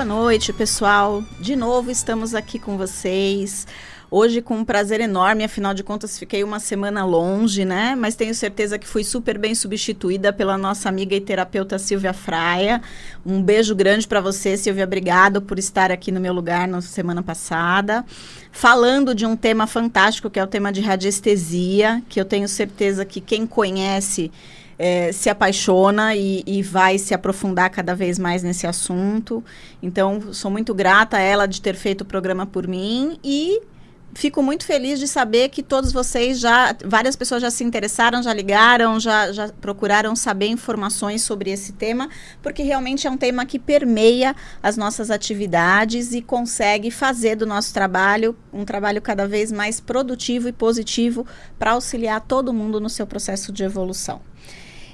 noite, pessoal. De novo estamos aqui com vocês. Hoje com um prazer enorme, afinal de contas fiquei uma semana longe, né? Mas tenho certeza que fui super bem substituída pela nossa amiga e terapeuta Silvia Fraia. Um beijo grande para você, Silvia. Obrigado por estar aqui no meu lugar na semana passada. Falando de um tema fantástico, que é o tema de radiestesia, que eu tenho certeza que quem conhece se apaixona e vai se aprofundar cada vez mais nesse assunto. Então, sou muito grata a ela de ter feito o programa por mim e fico muito feliz de saber que todos vocês várias pessoas já se interessaram, já ligaram, já procuraram saber informações sobre esse tema, porque realmente é um tema que permeia as nossas atividades e consegue fazer do nosso trabalho um trabalho cada vez mais produtivo e positivo para auxiliar todo mundo no seu processo de evolução.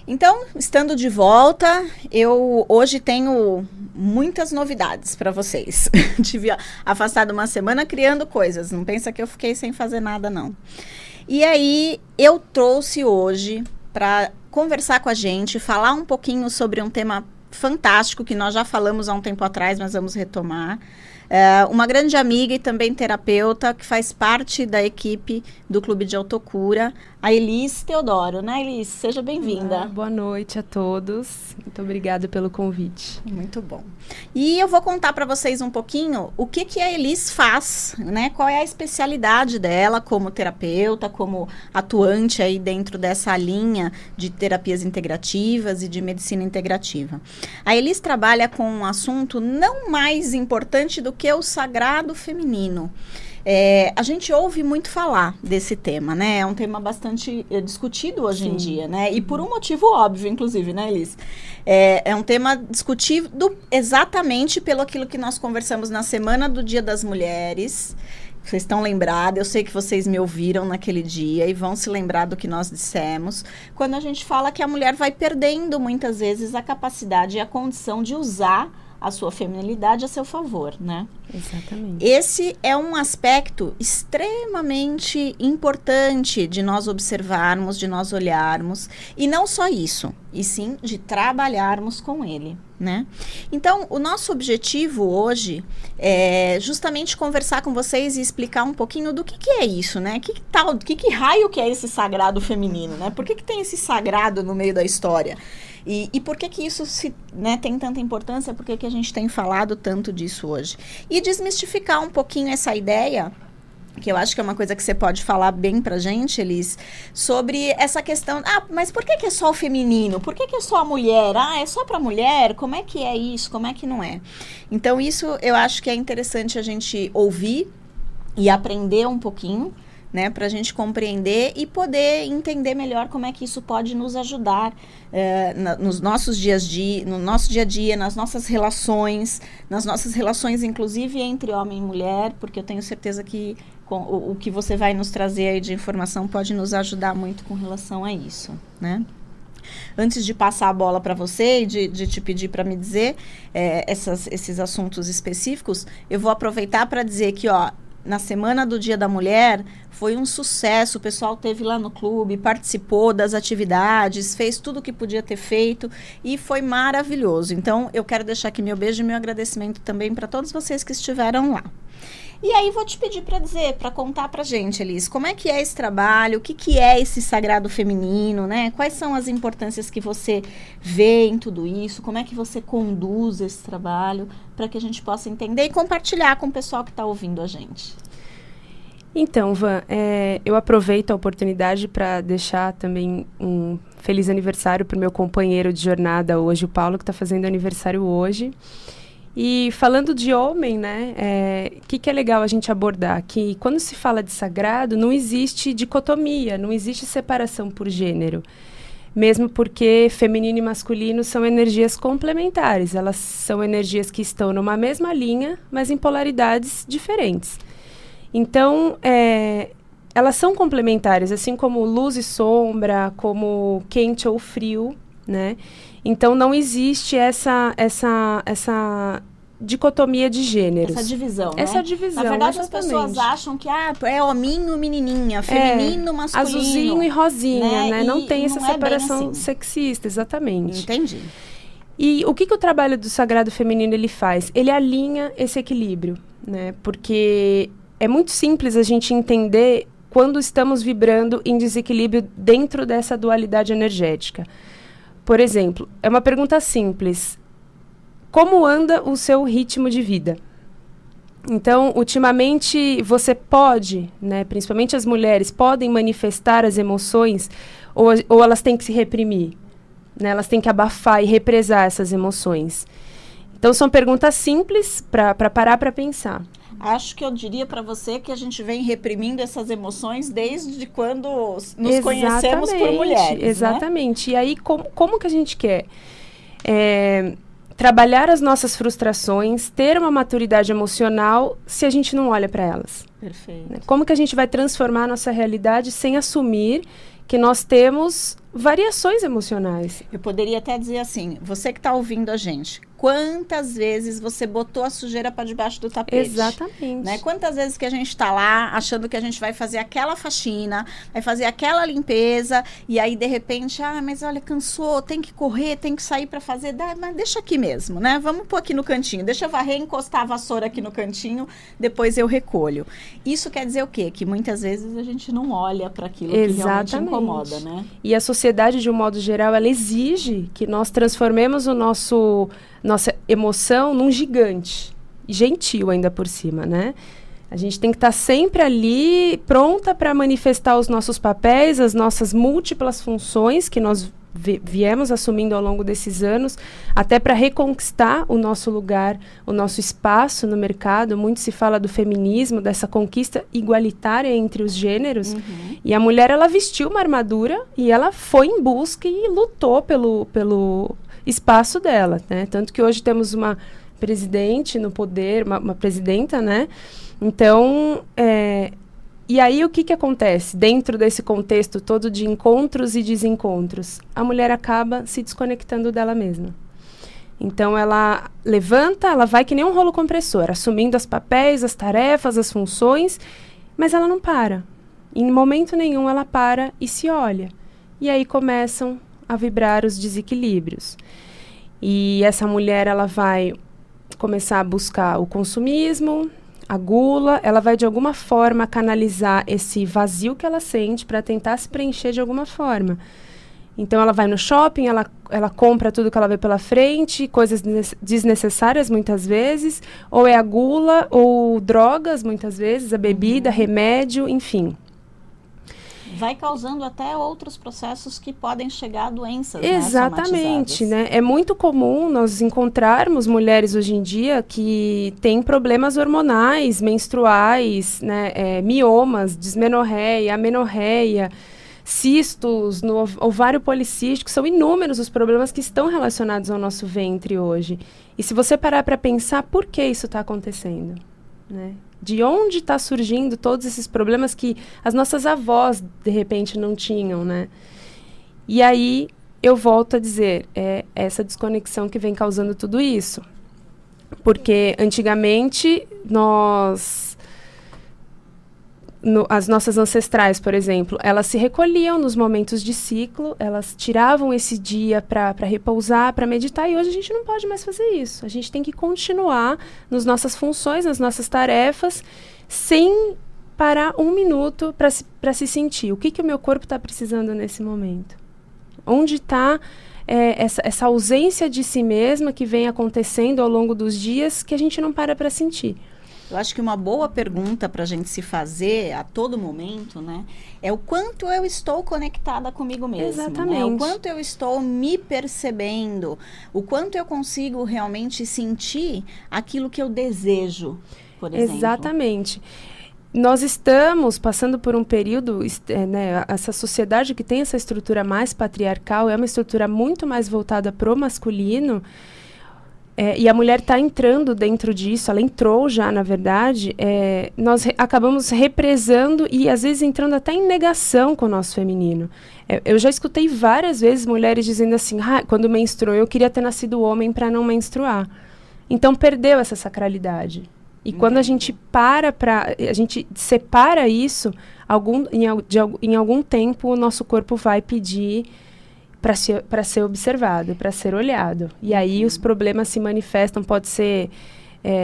Então, estando de volta, eu hoje tenho muitas novidades para vocês. Tive afastado uma semana criando coisas, não pensa que eu fiquei sem fazer nada, não. E aí, eu trouxe hoje para conversar com a gente, falar um pouquinho sobre um tema fantástico que nós já falamos há um tempo atrás, mas vamos retomar. Uma grande amiga e também terapeuta que faz parte da equipe do Clube de Autocura, a Elis Teodoro, né, Elis? Seja bem-vinda. Boa noite a todos. Muito obrigada pelo convite. Muito bom. E eu vou contar para vocês um pouquinho o que a Elis faz, né? Qual é a especialidade dela como terapeuta, como atuante aí dentro dessa linha de terapias integrativas e de medicina integrativa. A Elis trabalha com um assunto não mais importante do que o sagrado feminino. A gente ouve muito falar desse tema, né? É um tema bastante discutido hoje em dia, né? E por um motivo óbvio, inclusive, né, Elis? É um tema discutido exatamente pelo aquilo que nós conversamos na semana do Dia das Mulheres. Vocês estão lembrados, eu sei que vocês me ouviram naquele dia e vão se lembrar do que nós dissemos, quando a gente fala que a mulher vai perdendo muitas vezes a capacidade e a condição de usar a sua feminilidade a seu favor, né? Exatamente. Esse é um aspecto extremamente importante de nós observarmos, de nós olharmos, e não só isso, e sim de trabalharmos com ele, né? Então, o nosso objetivo hoje é justamente conversar com vocês e explicar um pouquinho do que é isso, né? Que raio que é esse sagrado feminino, né? Por que tem esse sagrado no meio da história? E por que isso tem tanta importância? Por que a gente tem falado tanto disso hoje? E desmistificar um pouquinho essa ideia, que eu acho que é uma coisa que você pode falar bem pra gente, Elis, sobre essa questão, mas por que é só o feminino? Por que é só a mulher? É só pra mulher? Como é que é isso? Como é que não é? Então, isso eu acho que é interessante a gente ouvir e aprender um pouquinho, né, para a gente compreender e poder entender melhor como é que isso pode nos ajudar nos nossos no nosso dia a dia, nas nossas relações inclusive entre homem e mulher, porque eu tenho certeza que o que você vai nos trazer aí de informação pode nos ajudar muito com relação a isso, né? Antes de passar a bola para você e de te pedir para me dizer esses assuntos específicos, eu vou aproveitar para dizer que, na semana do Dia da Mulher, foi um sucesso, o pessoal esteve lá no clube, participou das atividades, fez tudo o que podia ter feito e foi maravilhoso. Então, eu quero deixar aqui meu beijo e meu agradecimento também para todos vocês que estiveram lá. E aí, vou te pedir para contar pra gente, Elis, como é que é esse trabalho, o que é esse sagrado feminino, né? Quais são as importâncias que você vê em tudo isso, como é que você conduz esse trabalho, para que a gente possa entender e compartilhar com o pessoal que está ouvindo a gente. Então, Van, eu aproveito a oportunidade para deixar também um feliz aniversário para o meu companheiro de jornada hoje, o Paulo, que está fazendo aniversário hoje. E falando de homem, né, que é legal a gente abordar? Que quando se fala de sagrado, não existe dicotomia, não existe separação por gênero. Mesmo porque feminino e masculino são energias complementares. Elas são energias que estão numa mesma linha, mas em polaridades diferentes. Então, elas são complementares, assim como luz e sombra, como quente ou frio, né? Então, não existe essa dicotomia de gêneros. Essa divisão, né? Essa divisão, na verdade, exatamente. As pessoas acham que é hominho, menininha, feminino, masculino. Azulzinho e rosinha, né? Não tem essa não separação é bem assim. sexista, exatamente. Entendi. E o que o trabalho do Sagrado Feminino ele faz? Ele alinha esse equilíbrio, né? Porque é muito simples a gente entender quando estamos vibrando em desequilíbrio dentro dessa dualidade energética. Por exemplo, é uma pergunta simples. Como anda o seu ritmo de vida? Então, ultimamente, você pode, né, principalmente as mulheres, podem manifestar as emoções ou elas têm que se reprimir? Né, elas têm que abafar e represar essas emoções. Então, são perguntas simples para parar para pensar. Acho que eu diria para você que a gente vem reprimindo essas emoções desde quando nos conhecemos por mulheres. Exatamente. Né? E aí, como que a gente quer? Trabalhar as nossas frustrações, ter uma maturidade emocional se a gente não olha para elas. Perfeito. Né? Como que a gente vai transformar a nossa realidade sem assumir que nós temos variações emocionais? Eu poderia até dizer assim, você que está ouvindo a gente, quantas vezes você botou a sujeira para debaixo do tapete? Exatamente. Né? Quantas vezes que a gente está lá achando que a gente vai fazer aquela faxina, vai fazer aquela limpeza, e aí de repente, mas olha, cansou, tem que correr, tem que sair para fazer, mas deixa aqui mesmo, né? Vamos pôr aqui no cantinho, deixa eu varrer, encostar a vassoura aqui no cantinho, depois eu recolho. Isso quer dizer o quê? Que muitas vezes a gente não olha para aquilo que realmente incomoda, né? E a sociedade, de um modo geral, ela exige que nós transformemos nossa emoção num gigante. Gentil ainda por cima, né? A gente tem que estar sempre ali, pronta para manifestar os nossos papéis, as nossas múltiplas funções que nós viemos assumindo ao longo desses anos, até para reconquistar o nosso lugar, o nosso espaço no mercado. Muito se fala do feminismo, dessa conquista igualitária entre os gêneros. Uhum. E a mulher, ela vestiu uma armadura e ela foi em busca e lutou pelo espaço dela, né? Tanto que hoje temos uma presidente no poder, uma presidenta, né? Então, e aí o que acontece dentro desse contexto todo de encontros e desencontros? A mulher acaba se desconectando dela mesma. Então, ela levanta, ela vai que nem um rolo compressor, assumindo os papéis, as tarefas, as funções, mas ela não para. Em momento nenhum ela para e se olha. E aí começam a vibrar os desequilíbrios. E essa mulher, ela vai começar a buscar o consumismo, a gula, ela vai de alguma forma canalizar esse vazio que ela sente para tentar se preencher de alguma forma. Então ela vai no shopping, ela compra tudo que ela vê pela frente, coisas desnecessárias muitas vezes, ou é a gula, ou drogas muitas vezes, a bebida, remédio, enfim. Vai causando até outros processos que podem chegar a doenças. Exatamente, né? É muito comum nós encontrarmos mulheres hoje em dia que têm problemas hormonais, menstruais, né? Miomas, dismenorreia, amenorreia, cistos no ovário policístico. São inúmeros os problemas que estão relacionados ao nosso ventre hoje. E se você parar para pensar, por que isso está acontecendo? Né? De onde está surgindo todos esses problemas que as nossas avós, de repente, não tinham, né? E aí, eu volto a dizer, é essa desconexão que vem causando tudo isso. Porque, antigamente, as nossas ancestrais, por exemplo, elas se recolhiam nos momentos de ciclo, elas tiravam esse dia para repousar, para meditar, e hoje a gente não pode mais fazer isso. A gente tem que continuar nas nossas funções, nas nossas tarefas, sem parar um minuto para se sentir. O que o meu corpo está precisando nesse momento? Onde está essa ausência de si mesma que vem acontecendo ao longo dos dias que a gente não para sentir? Eu acho que uma boa pergunta para a gente se fazer a todo momento, né, é o quanto eu estou conectada comigo mesma. Exatamente. Né? O quanto eu estou me percebendo, o quanto eu consigo realmente sentir aquilo que eu desejo, por exemplo. Exatamente. Nós estamos passando por um período, né, essa sociedade que tem essa estrutura mais patriarcal é uma estrutura muito mais voltada para o masculino. E a mulher está entrando dentro disso, ela entrou já, na verdade, nós acabamos represando e às vezes entrando até em negação com o nosso feminino. Eu já escutei várias vezes mulheres dizendo assim, quando menstruou eu queria ter nascido homem para não menstruar. Então perdeu essa sacralidade. E quando a gente a gente separa isso, em algum tempo o nosso corpo vai pedir para ser observado, para ser olhado. E aí os problemas se manifestam, pode ser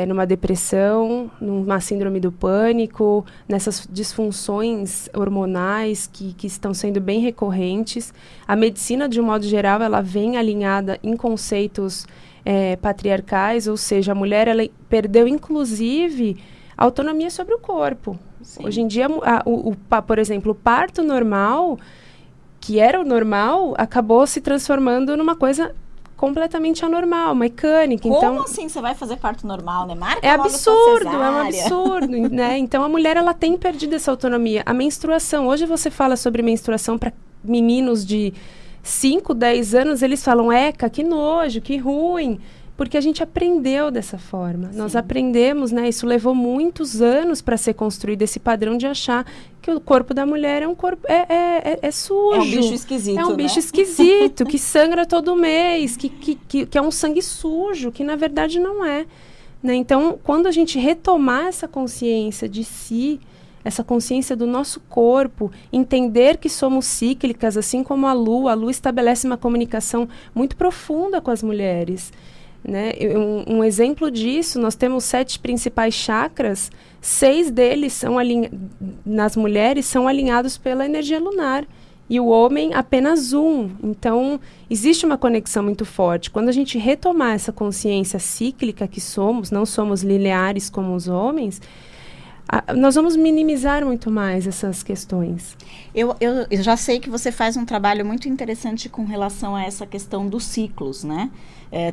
numa depressão, numa síndrome do pânico, nessas disfunções hormonais que estão sendo bem recorrentes. A medicina, de um modo geral, ela vem alinhada em conceitos patriarcais, ou seja, a mulher ela perdeu, inclusive, a autonomia sobre o corpo. Sim. Hoje em dia, por exemplo, o parto normal, que era o normal, acabou se transformando numa coisa completamente anormal, mecânica. Como então, assim você vai fazer parto normal, né? Marca é logo absurdo, sua cesárea. é um absurdo, né? Então a mulher ela tem perdido essa autonomia. A menstruação, hoje você fala sobre menstruação para meninos de 5, 10 anos, eles falam, eca, que nojo, que ruim. Porque a gente aprendeu dessa forma. Sim. Nós aprendemos, né? Isso levou muitos anos para ser construído, esse padrão de achar que o corpo da mulher é um corpo... É sujo. É um bicho esquisito, É um bicho esquisito, que sangra todo mês, que é um sangue sujo, que na verdade não é. Né? Então, quando a gente retomar essa consciência de si, essa consciência do nosso corpo, entender que somos cíclicas, assim como a lua estabelece uma comunicação muito profunda com as mulheres. Né? Um exemplo disso, nós temos 7 principais chakras, 6 deles nas mulheres são alinhados pela energia lunar e o homem apenas 1. Então, existe uma conexão muito forte. Quando a gente retomar essa consciência cíclica que somos, não somos lineares como os homens, nós vamos minimizar muito mais essas questões. Eu já sei que você faz um trabalho muito interessante com relação a essa questão dos ciclos, né?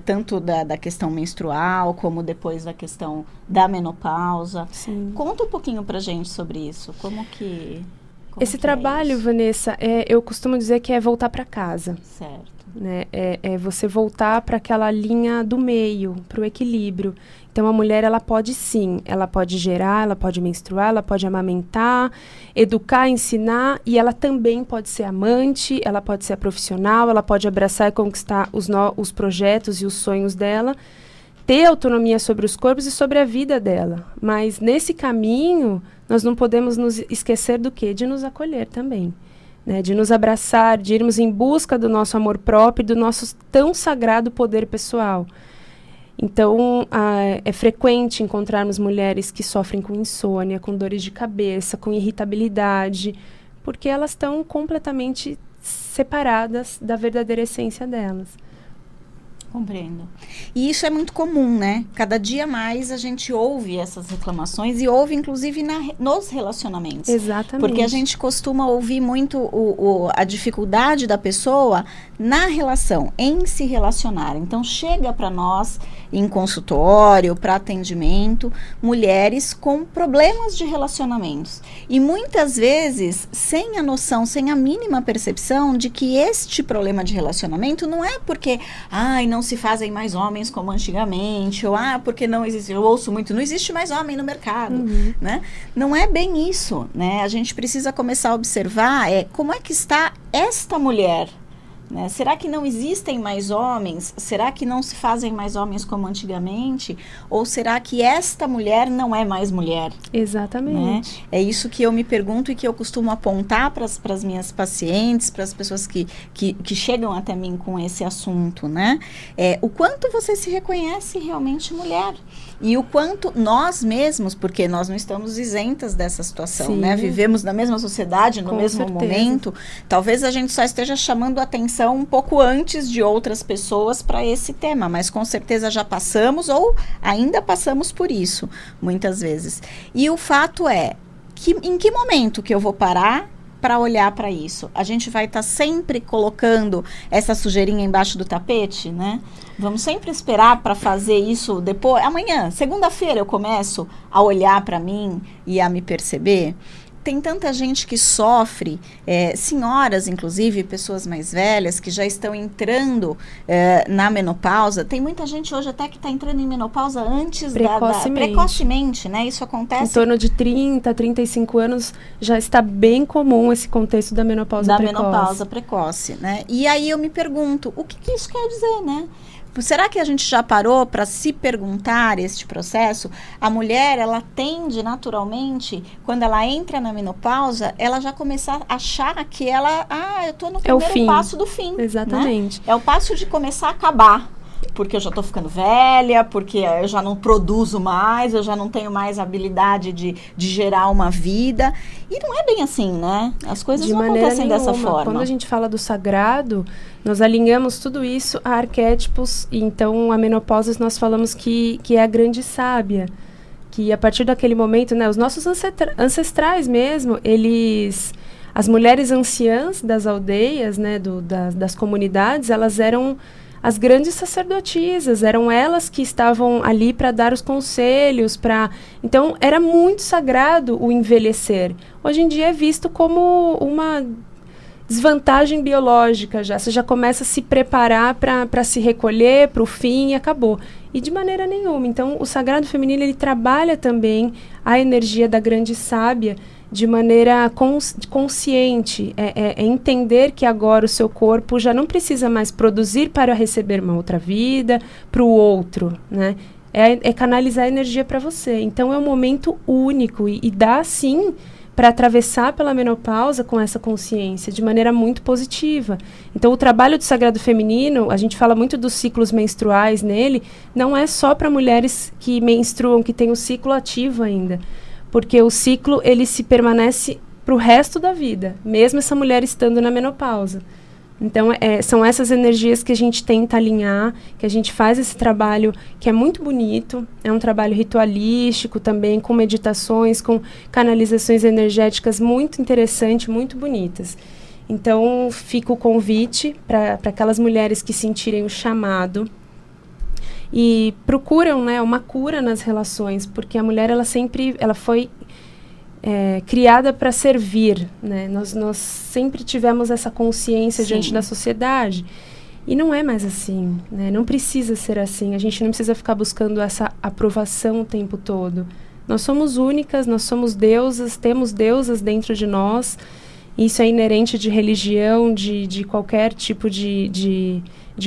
Tanto da questão menstrual, como depois da questão da menopausa. Sim. Conta um pouquinho pra gente sobre isso. Como esse trabalho, Vanessa, eu costumo dizer que é voltar para casa. Certo. Né? É você voltar para aquela linha do meio, para o equilíbrio. Então, a mulher, ela pode sim, ela pode gerar, ela pode menstruar, ela pode amamentar, educar, ensinar, e ela também pode ser amante, ela pode ser a profissional, ela pode abraçar e conquistar os projetos e os sonhos dela, ter autonomia sobre os corpos e sobre a vida dela. Mas, nesse caminho, nós não podemos nos esquecer do quê? De nos acolher também. Né? De nos abraçar, de irmos em busca do nosso amor próprio e do nosso tão sagrado poder pessoal. Então, é frequente encontrarmos mulheres que sofrem com insônia, com dores de cabeça, com irritabilidade, porque elas estão completamente separadas da verdadeira essência delas. Compreendo. E isso é muito comum, né? Cada dia mais a gente ouve essas reclamações e ouve, inclusive, nos relacionamentos. Exatamente. Porque a gente costuma ouvir muito a dificuldade da pessoa na relação, em se relacionar. Então, chega para nós, em consultório, para atendimento, mulheres com problemas de relacionamentos. E muitas vezes, sem a noção, sem a mínima percepção de que este problema de relacionamento não é porque, não se fazem mais homens como antigamente, ou porque não existe, eu ouço muito, não existe mais homem no mercado, né? Não é bem isso, né? A gente precisa começar a observar como é que está esta mulher, né? Será que não existem mais homens? Será que não se fazem mais homens como antigamente? Ou será que esta mulher não é mais mulher? Exatamente. Né? É isso que eu me pergunto e que eu costumo apontar para as minhas pacientes, para as pessoas que chegam até mim com esse assunto, né? O quanto você se reconhece realmente mulher. E o quanto nós mesmos, porque nós não estamos isentas dessa situação, Sim. né? Vivemos na mesma sociedade, no Com mesmo certeza. momento. Talvez a gente só esteja chamando atenção um pouco antes de outras pessoas para esse tema, mas com certeza já passamos ou ainda passamos por isso, muitas vezes. E o fato é, em que momento que eu vou parar para olhar para isso? A gente vai estar sempre colocando essa sujeirinha embaixo do tapete, né? Vamos sempre esperar para fazer isso depois. Amanhã, segunda-feira, eu começo a olhar para mim e a me perceber. Tem tanta gente que sofre, senhoras, inclusive, pessoas mais velhas, que já estão entrando na menopausa. Tem muita gente hoje até que está entrando em menopausa antes precocemente, né? Isso acontece... Em torno de 30, 35 anos, já está bem comum esse contexto da menopausa precoce. Da menopausa precoce, né? E aí eu me pergunto, o que isso quer dizer, né? Será que a gente já parou para se perguntar este processo? A mulher, ela tende naturalmente, quando ela entra na menopausa, ela já começa a achar que ela, eu estou no primeiro passo do fim. Exatamente. Né? É o passo de começar a acabar. Porque eu já estou ficando velha, porque eu já não produzo mais, eu já não tenho mais habilidade de gerar uma vida. E não é bem assim, né? As coisas não acontecem dessa forma. Quando a gente fala do sagrado, nós alinhamos tudo isso a arquétipos. E então, a menopausa, nós falamos que é a grande sábia. Que a partir daquele momento, né, os nossos ancestrais mesmo, as mulheres anciãs das aldeias, né, das comunidades, elas eram as grandes sacerdotisas, eram elas que estavam ali para dar os conselhos, então era muito sagrado o envelhecer. Hoje em dia é visto como uma desvantagem biológica já, você já começa a se preparar para se recolher para o fim e acabou. E de maneira nenhuma. Então o sagrado feminino, ele trabalha também a energia da grande sábia de maneira consciente, é entender que agora o seu corpo já não precisa mais produzir para receber uma outra vida, para o outro, né? É canalizar a energia para você. Então é um momento único e dá sim para atravessar pela menopausa com essa consciência de maneira muito positiva. Então o trabalho do sagrado feminino, a gente fala muito dos ciclos menstruais nele, não é só para mulheres que menstruam, que têm o ciclo ativo ainda. Porque o ciclo, ele se permanece para o resto da vida, mesmo essa mulher estando na menopausa. Então, são essas energias que a gente tenta alinhar, que a gente faz esse trabalho que é muito bonito, é um trabalho ritualístico também, com meditações, com canalizações energéticas muito interessantes, muito bonitas. Então, fica o convite para aquelas mulheres que sentirem o chamado, e procuram, né, uma cura nas relações, porque a mulher ela foi criada para servir, né? Nós sempre tivemos essa consciência diante da sociedade e não é mais assim, né? Não precisa ser assim. A gente não precisa ficar buscando essa aprovação o tempo todo. Nós somos únicas, nós somos deusas, temos deusas dentro de nós. Isso é inerente de religião, de qualquer tipo de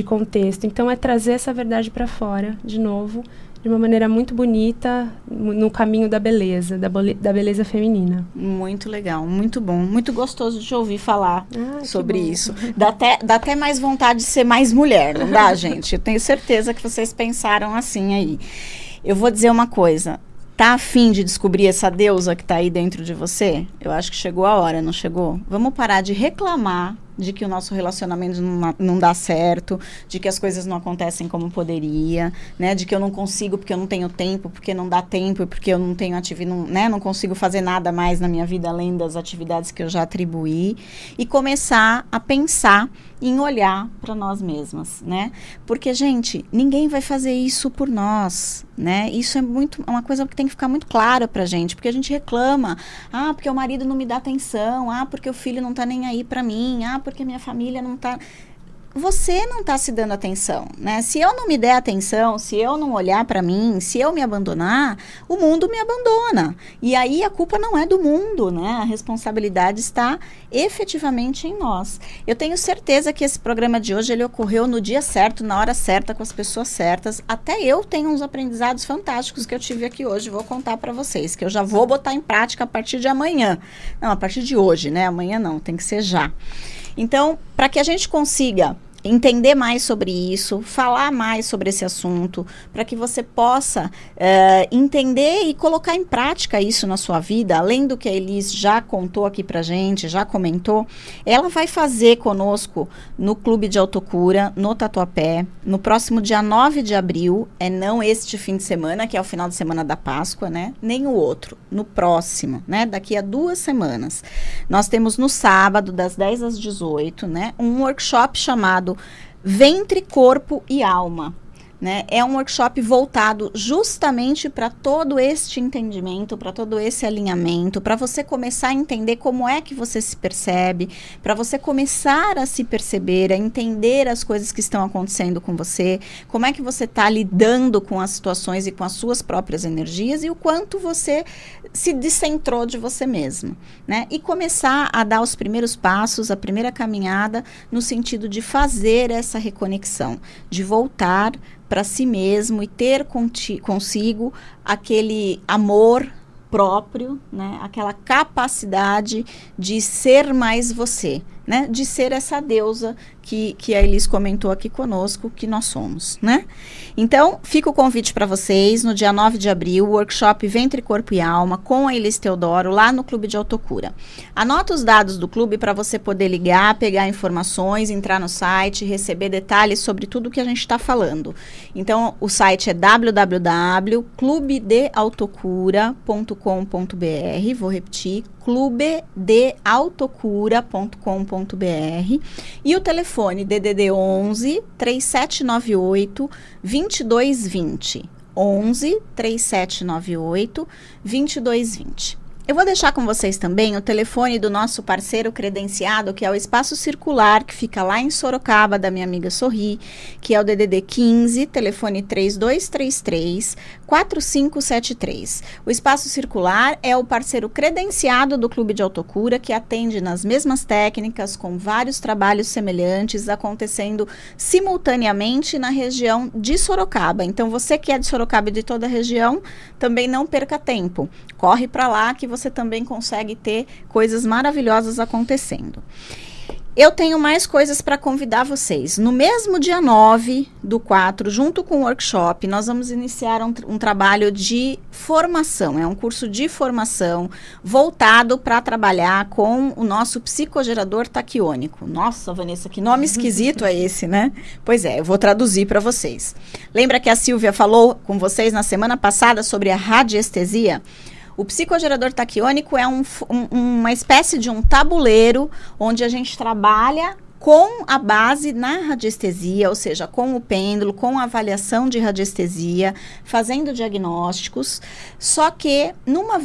contexto. Então, é trazer essa verdade para fora, de novo, de uma maneira muito bonita, no caminho da beleza, da beleza feminina. Muito legal, muito bom, muito gostoso de te ouvir falar sobre isso. Dá até mais vontade de ser mais mulher, não dá, gente? Eu tenho certeza que vocês pensaram assim aí. Eu vou dizer uma coisa. Tá a fim de descobrir essa deusa que tá aí dentro de você? Eu acho que chegou a hora, não chegou? Vamos parar de reclamar de que o nosso relacionamento não dá certo, de que as coisas não acontecem como poderia, né? De que eu não consigo porque eu não tenho tempo, porque não dá tempo, porque eu não tenho não consigo fazer nada mais na minha vida além das atividades que eu já atribuí, e começar a pensar em olhar para nós mesmas, né? Porque, gente, ninguém vai fazer isso por nós, né? Isso é uma coisa que tem que ficar muito clara pra gente, porque a gente reclama, porque o marido não me dá atenção, porque o filho não tá nem aí pra mim, porque minha família não tá... Você não está se dando atenção, né? Se eu não me der atenção, se eu não olhar para mim, se eu me abandonar, o mundo me abandona. E aí a culpa não é do mundo, né? A responsabilidade está efetivamente em nós. Eu tenho certeza que esse programa de hoje, ele ocorreu no dia certo, na hora certa, com as pessoas certas. Até eu tenho uns aprendizados fantásticos que eu tive aqui hoje, vou contar para vocês, que eu já vou botar em prática a partir de amanhã. Não, a partir de hoje, né? Amanhã não, tem que ser já. Então, para que a gente consiga entender mais sobre isso, falar mais sobre esse assunto, para que você possa entender e colocar em prática isso na sua vida, além do que a Elis já contou aqui pra gente, já comentou, ela vai fazer conosco no Clube de Autocura, no Tatuapé, no próximo dia 9 de abril, não este fim de semana, que é o final de semana da Páscoa, né? Nem o outro, no próximo, né? Daqui a 2 semanas. Nós temos no sábado, das 10 às 18, né? Um workshop chamado Ventre, Corpo e Alma. né? É um workshop voltado justamente para todo este entendimento, para todo esse alinhamento, para você começar a entender como é que você se percebe, para você começar a se perceber, a entender as coisas que estão acontecendo com você, como é que você está lidando com as situações e com as suas próprias energias e o quanto você se descentrou de você mesmo, né? E começar a dar os primeiros passos, a primeira caminhada no sentido de fazer essa reconexão, de voltar para si mesmo e ter consigo aquele amor próprio, né? Aquela capacidade de ser mais você, né? De ser essa deusa que a Elis comentou aqui conosco, que nós somos, né? Então, fica o convite para vocês, no dia 9 de abril, workshop Ventre, Corpo e Alma, com a Elis Teodoro, lá no Clube de Autocura. Anota os dados do clube para você poder ligar, pegar informações, entrar no site, receber detalhes sobre tudo que a gente está falando. Então, o site é www.clubedeautocura.com.br, vou repetir, clubedeautocura.com.br, e o telefone DDD 11 3798 2220, 11 3798 2220. Eu vou deixar com vocês também o telefone do nosso parceiro credenciado, que é o Espaço Circular, que fica lá em Sorocaba, da minha amiga Sorri, que é o DDD 15, telefone 3233-4573. O Espaço Circular é o parceiro credenciado do Clube de Autocura, que atende nas mesmas técnicas, com vários trabalhos semelhantes, acontecendo simultaneamente na região de Sorocaba. Então, você que é de Sorocaba e de toda a região, também não perca tempo. Corre para lá que você também consegue ter coisas maravilhosas acontecendo. Eu tenho mais coisas para convidar vocês. No mesmo dia 9/4, junto com o workshop, nós vamos iniciar um trabalho de formação. É um curso de formação voltado para trabalhar com o nosso psicogerador taquiônico. Nossa, Vanessa, que nome esquisito é esse, né? Pois é, eu vou traduzir para vocês. Lembra que a Silvia falou com vocês na semana passada sobre a radiestesia? O psicogerador taquiônico é uma espécie de um tabuleiro onde a gente trabalha com a base na radiestesia, ou seja, com o pêndulo, com a avaliação de radiestesia, fazendo diagnósticos, só que numa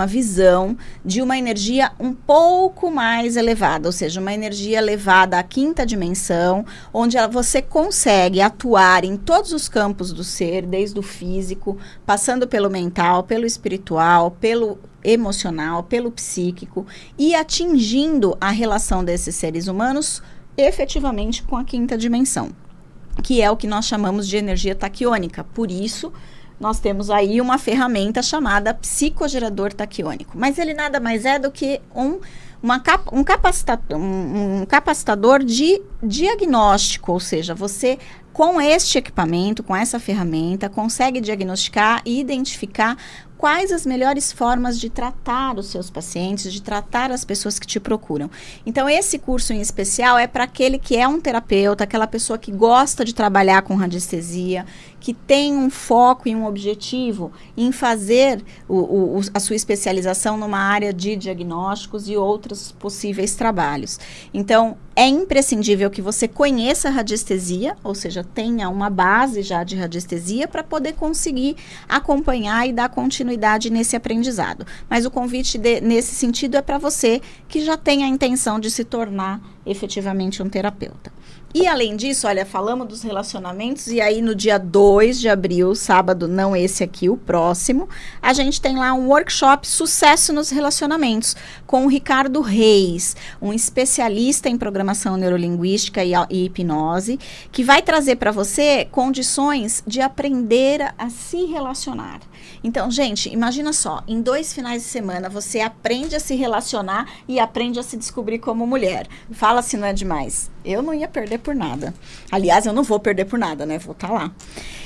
visão de uma energia um pouco mais elevada, ou seja, uma energia elevada à quinta dimensão, onde você consegue atuar em todos os campos do ser, desde o físico, passando pelo mental, pelo espiritual, pelo emocional, pelo psíquico e atingindo a relação desses seres humanos efetivamente com a quinta dimensão, que é o que nós chamamos de energia taquiônica. Por isso, nós temos aí uma ferramenta chamada psicogerador taquiônico. Mas ele nada mais é do que um capacitador de diagnóstico, ou seja, você com este equipamento, com essa ferramenta, consegue diagnosticar e identificar quais as melhores formas de tratar os seus pacientes, de tratar as pessoas que te procuram. Então, esse curso em especial é para aquele que é um terapeuta, aquela pessoa que gosta de trabalhar com radiestesia, que tem um foco e um objetivo em fazer a sua especialização numa área de diagnósticos e outros possíveis trabalhos. Então, é imprescindível que você conheça a radiestesia, ou seja, tenha uma base já de radiestesia para poder conseguir acompanhar e dar continuidade nesse aprendizado. Mas o convite nesse sentido é para você que já tem a intenção de se tornar efetivamente um terapeuta. E além disso, olha, falamos dos relacionamentos e aí no dia 2 de abril, sábado, não esse aqui, o próximo, a gente tem lá um workshop Sucesso nos Relacionamentos com o Ricardo Reis, um especialista em programação neurolinguística e hipnose, que vai trazer para você condições de aprender a se relacionar. Então, gente, imagina só, em 2 finais de semana você aprende a se relacionar e aprende a se descobrir como mulher. Fala se não é demais. Eu não ia perder por nada. Aliás, eu não vou perder por nada, né? Vou estar lá.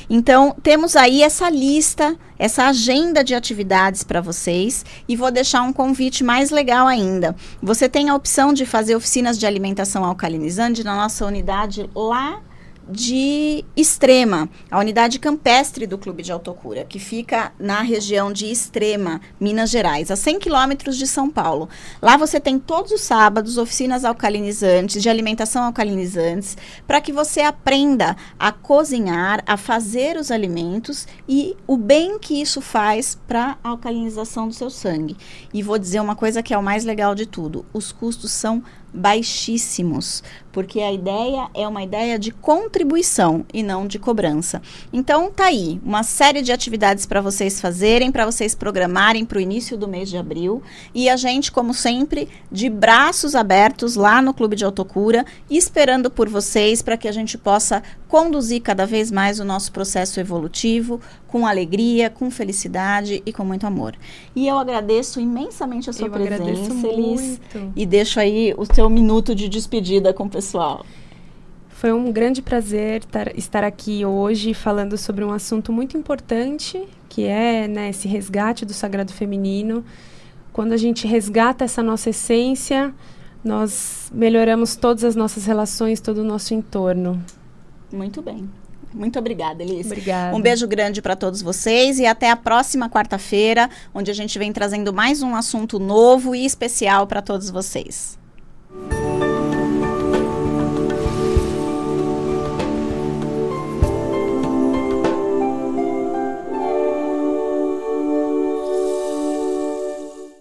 Então, temos aí essa lista, essa agenda de atividades para vocês e vou deixar um convite mais legal ainda. Você tem a opção de fazer oficinas de alimentação alcalinizante na nossa unidade lá de Extrema, a unidade campestre do Clube de Autocura, que fica na região de Extrema, Minas Gerais, a 100 quilômetros de São Paulo. Lá você tem todos os sábados oficinas alcalinizantes, de alimentação alcalinizantes, para que você aprenda a cozinhar, a fazer os alimentos e o bem que isso faz para a alcalinização do seu sangue. E vou dizer uma coisa que é o mais legal de tudo, os custos são baixíssimos, porque a ideia é uma ideia de contribuição e não de cobrança. Então tá aí, uma série de atividades para vocês fazerem, para vocês programarem para o início do mês de abril, e a gente, como sempre, de braços abertos lá no Clube de Autocura, esperando por vocês para que a gente possa conduzir cada vez mais o nosso processo evolutivo, com alegria, com felicidade e com muito amor. E eu agradeço imensamente a sua presença, Elis, e deixo aí o seu minuto de despedida com o pessoal. Foi um grande prazer estar aqui hoje falando sobre um assunto muito importante, que é, né, esse resgate do sagrado feminino. Quando a gente resgata essa nossa essência, nós melhoramos todas as nossas relações, todo o nosso entorno. Muito bem. Muito obrigada, Elis. Obrigada. Um beijo grande para todos vocês e até a próxima quarta-feira, onde a gente vem trazendo mais um assunto novo e especial para todos vocês.